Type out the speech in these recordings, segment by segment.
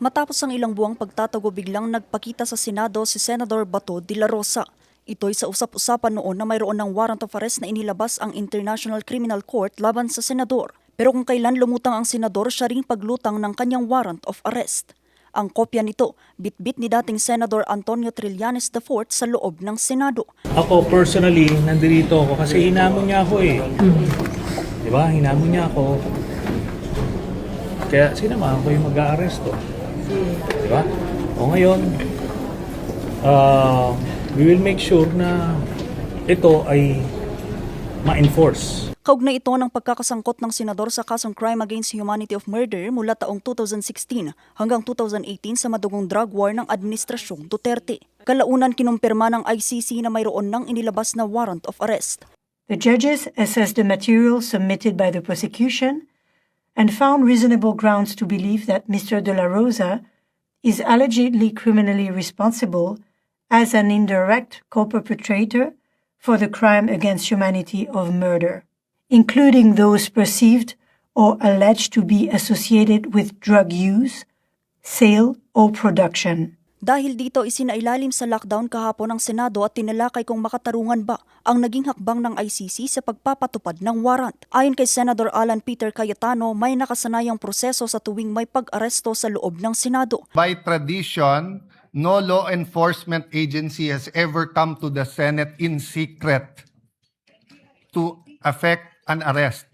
Matapos ang ilang buwang pagtatago, biglang nagpakita sa Senado si Senador Bato de la Rosa. Ito'y sa usap-usapan noon na mayroon ng warrant of arrest na inilabas ang International Criminal Court laban sa senador. Pero kung kailan lumutang ang senador, siya ring paglutang ng kanyang warrant of arrest. Ang kopya nito, bitbit ni dating Senador Antonio Trillanes IV sa loob ng Senado. Ako personally, nandito ako kasi hinamon niya ako eh. Diba? Hinamon niya ako. Kaya sinama ako yung mag-aaresto. Diba? O ngayon, we will make sure na ito ay ma-enforce. Kaugnay ito ng pagkakasangkot ng senador sa kasong Crime Against Humanity of Murder mula taong 2016 hanggang 2018 sa madugong drug war ng Administrasyong Duterte. Kalaunan kinumpirma ng ICC na mayroon ng inilabas na warrant of arrest. The judges assessed the material submitted by the prosecution and found reasonable grounds to believe that Mr. De La Rosa is allegedly criminally responsible as an indirect co-perpetrator for the crime against humanity of murder, including those perceived or alleged to be associated with drug use, sale, or production. Dahil dito, isinailalim sa lockdown kahapon ng Senado at tinalakay kung makatarungan ba ang naging hakbang ng ICC sa pagpapatupad ng warrant. Ayon kay Senator Alan Peter Cayetano, may nakasanayang proseso sa tuwing may pag-aresto sa loob ng Senado. By tradition, no law enforcement agency has ever come to the Senate in secret to effect an arrest.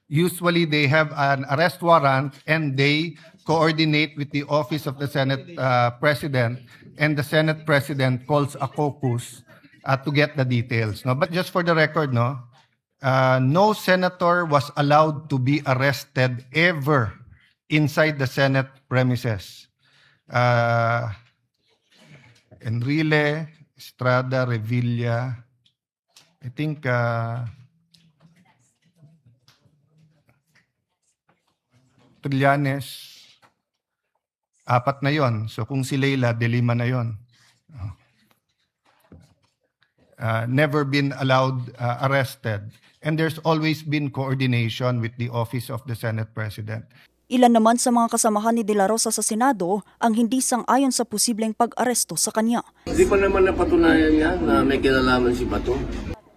Usually they have an arrest warrant and they coordinate with the office of the Senate President, and the Senate President calls a caucus to get the details. No? But just for the record, no senator was allowed to be arrested ever inside the Senate premises. Enrile, Estrada, Revilla, I think Trillanes, 4 na yon. So kung si Leila, de 5 na yon. Never been allowed arrested. And there's always been coordination with the office of the Senate President. Ilan naman sa mga kasamahan ni De La Rosa sa Senado ang hindi sang-ayon sa posibleng pag-aresto sa kanya. Hindi pa naman napatunayan niya na may kinalaman si Bato.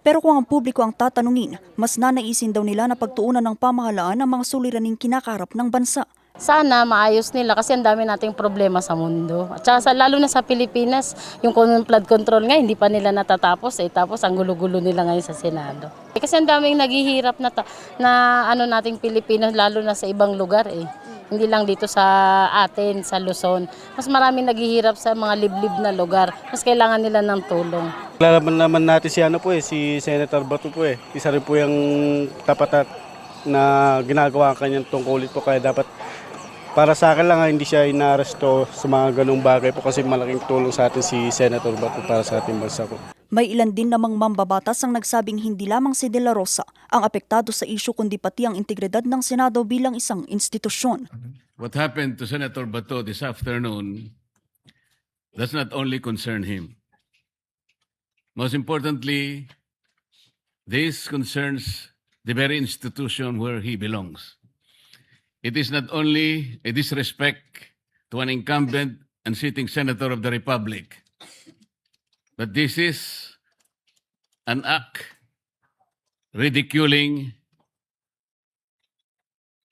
Pero kung ang publiko ang tatanungin, mas nanaisin daw nila na pagtuunan ng pamahalaan ang mga suliraning kinakaharap ng bansa. Sana maayos nila kasi ang dami nating problema sa mundo. At saka lalo na sa Pilipinas, yung flood control nga hindi pa nila natatapos tapos ang gulo-gulo nila ngayon sa Senado. Kasi ang daming naghihirap na nating Pilipinas lalo na sa ibang lugar Hindi lang dito sa atin, sa Luzon. Mas maraming naghihirap sa mga liblib na lugar. Mas kailangan nila ng tulong. Lalaban naman natin si Senator Bato po Isa rin po yung tapat na ginagawa ang kanyang tungkulin po. Kaya dapat para sa akin lang hindi siya inaaresto sa mga ganung bagay po kasi malaking tulong sa atin si Senator Bato para sa ating bansa po. May ilan din namang mambabatas ang nagsabing hindi lamang si De La Rosa ang apektado sa isyu kundi pati ang integridad ng Senado bilang isang institusyon. What happened to Senator Bato this afternoon does not only concern him. Most importantly, this concerns the very institution where he belongs. It is not only a disrespect to an incumbent and sitting senator of the Republic, but this is an act ridiculing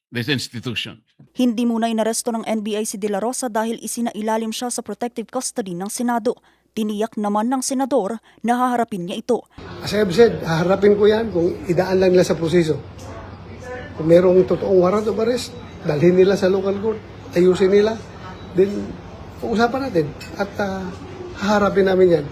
this institution. Hindi muna inaresto ng NBI si De La Rosa dahil isinailalim siya sa protective custody ng Senado. Tiniyak naman ng senador na haharapin niya ito. As I have said, haharapin ko yan kung idaan lang nila sa proseso. Kung merong totoong warrant of arrest, dalhin nila sa local court, ayusin nila, then pag-usapan natin at haharapin namin yan.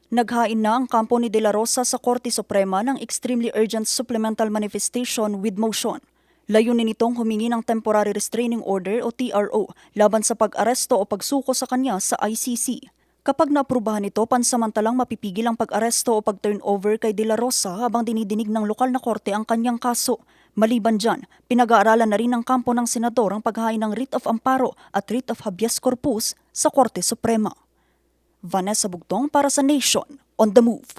Naghain na ang kampo ni De La Rosa sa Korte Suprema ng Extremely Urgent Supplemental Manifestation with Motion. Layunin nitong humingi ng Temporary Restraining Order o TRO laban sa pag-aresto o pagsuko sa kanya sa ICC. Kapag naaprubahan ito, pansamantalang mapipigil ang pag-aresto o pag-turnover kay De La Rosa habang dinidinig ng lokal na korte ang kanyang kaso. Maliban dyan, pinag-aaralan na rin ng kampo ng senador ang paghain ng writ of amparo at writ of habeas corpus sa Korte Suprema. Vanessa Bugtong para sa Nation on the Move.